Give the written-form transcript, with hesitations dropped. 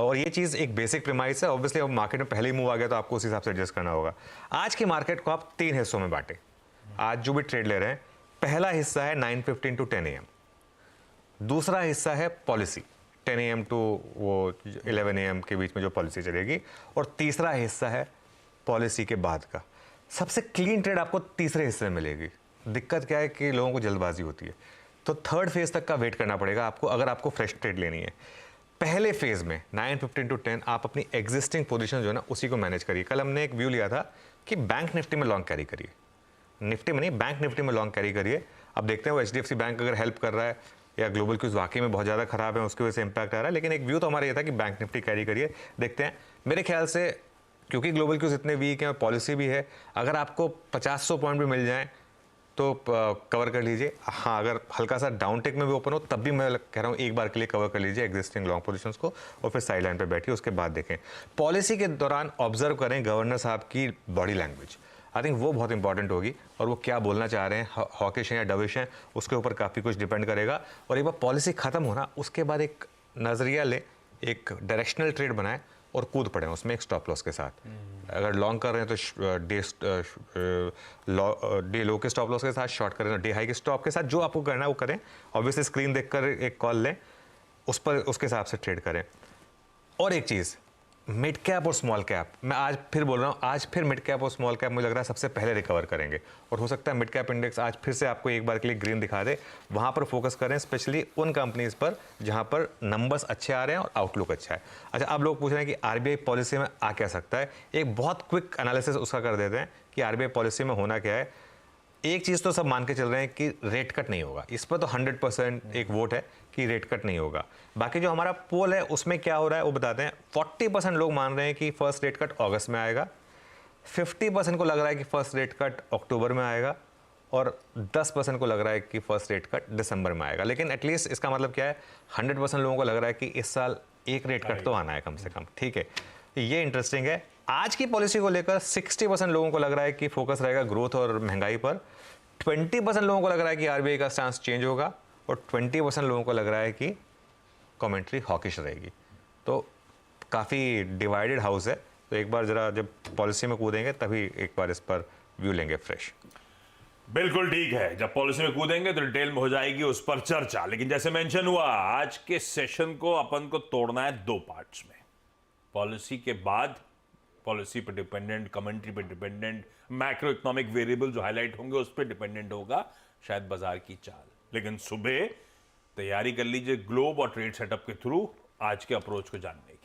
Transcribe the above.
और ये चीज़ एक बेसिक प्रीमाइस है। ऑब्वियसली अब मार्केट में पहले ही मूव आ गया तो आपको उस हिसाब से एडजस्ट करना होगा। आज की मार्केट को आप 3 हिस्सों में बांटें। आज जो भी ट्रेड ले रहे हैं, पहला हिस्सा है 9:15 टू 10 AM, दूसरा हिस्सा है पॉलिसी 10 AM टू वो 11 AM के बीच में जो पॉलिसी चलेगी, और तीसरा हिस्सा है पॉलिसी के बाद का। सबसे क्लीन ट्रेड आपको तीसरे हिस्से में मिलेगी। दिक्कत क्या है कि लोगों को जल्दबाजी होती है, तो थर्ड फेज तक का वेट करना पड़ेगा आपको अगर आपको फ्रेश ट्रेड लेनी है। पहले फेज में 9:15 टू 10 आप अपनी एग्जिस्टिंग पोजीशन जो है ना उसी को मैनेज करिए। कल हमने एक व्यू लिया था कि बैंक निफ्टी में लॉन्ग कैरी करिए, निफ्टी में नहीं बैंक निफ्टी में लॉन्ग कैरी करिए। अब देखते हैं वो HDFC बैंक अगर हेल्प कर रहा है या ग्लोबल क्यूज वाकई में बहुत ज़्यादा खराब है उसकी वजह से इंपैक्ट आ रहा है, लेकिन एक व्यू तो हमारा ये था कि बैंक निफ्टी कैरी करिए। देखते हैं, मेरे ख्याल से क्योंकि ग्लोबल क्यूज इतने वीक हैं और पॉलिसी भी है, अगर आपको 50-100 पॉइंट भी मिल जाए तो कवर कर लीजिए। हाँ, अगर हल्का सा डाउन टेक में भी ओपन हो तब भी मैं कह रहा हूँ एक बार के लिए कवर कर लीजिए एग्जिस्टिंग लॉन्ग पोजीशंस को, और फिर साइड लाइन पे बैठिए, उसके बाद देखें। पॉलिसी के दौरान ऑब्जर्व करें गवर्नर साहब की बॉडी लैंग्वेज, आई थिंक वो बहुत इंपॉर्टेंट होगी, और वो क्या बोलना चाह रहे हैं, हॉकिश हैं या डविश हैं, उसके ऊपर काफ़ी कुछ डिपेंड करेगा। और एक बार पॉलिसी ख़त्म होना उसके बाद एक नज़रिया लें, एक डायरेक्शनल ट्रेड बनाएं और कूद पड़े उसमें एक स्टॉप लॉस के साथ। अगर लॉन्ग कर रहे हैं तो डे लो के स्टॉप लॉस के साथ, शॉर्ट कर रहे हैं तो डे हाई के स्टॉप के साथ, जो आपको करना है वो करें। ऑब्वियसली स्क्रीन देखकर एक कॉल लें, उस पर उसके हिसाब से ट्रेड करें। और एक चीज़, मिड कैप और स्मॉल कैप, मैं आज फिर बोल रहा हूँ, आज फिर मिड कैप और स्मॉल कैप मुझे लग रहा है सबसे पहले रिकवर करेंगे, और हो सकता है मिड कैप इंडेक्स आज फिर से आपको एक बार के लिए ग्रीन दिखा दे। वहाँ पर फोकस करें, स्पेशली उन कंपनीज पर जहाँ पर नंबर्स अच्छे आ रहे हैं और आउटलुक अच्छा है। अच्छा, अब लोग पूछ रहे हैं कि RBI पॉलिसी में आ क्या सकता है। एक बहुत क्विक एनालिसिस उसका कर देते हैं कि RBI पॉलिसी में होना क्या है। एक चीज़ तो सब मान के चल रहे हैं कि रेट कट नहीं होगा, इस पर तो 100% एक वोट है कि रेट कट नहीं होगा। बाकी जो हमारा पोल है उसमें क्या हो रहा है वो बताते हैं। 40% लोग मान रहे हैं कि फर्स्ट रेट कट अगस्त में आएगा, 50% को लग रहा है कि फर्स्ट रेट कट अक्टूबर में आएगा, और 10% को लग रहा है कि फर्स्ट रेट कट दिसंबर में आएगा। लेकिन एटलीस्ट इसका मतलब क्या है, 100% लोगों को लग रहा है कि इस साल एक रेट कट तो आना है कम से कम, ठीक है। ये इंटरेस्टिंग है। आज की पॉलिसी को लेकर 60% लोगों को लग रहा है कि फोकस रहेगा ग्रोथ और महंगाई पर, 20% लोगों को लग रहा है कि RBI का स्टांस चेंज होगा, और 20% लोगों को लग रहा है कि कमेंट्री हॉकिश रहेगी। तो काफ़ी डिवाइडेड हाउस है। तो एक बार जरा जब पॉलिसी में कूदेंगे तभी एक बार इस पर व्यू लेंगे फ्रेश। बिल्कुल ठीक है, जब पॉलिसी में कूदेंगे तो डिटेल में हो जाएगी उस पर चर्चा। लेकिन जैसे मेंशन हुआ, आज के सेशन को अपन को तोड़ना है 2 पार्ट्स में। पॉलिसी के बाद पॉलिसी पे डिपेंडेंट, कमेंट्री पे डिपेंडेंट, मैक्रो इकोनॉमिक वेरिएबल जो हाईलाइट होंगे उस पर डिपेंडेंट होगा शायद बाजार की चाल। लेकिन सुबह तैयारी कर लीजिए ग्लोब और ट्रेड सेटअप के थ्रू आज के अप्रोच को जानने की।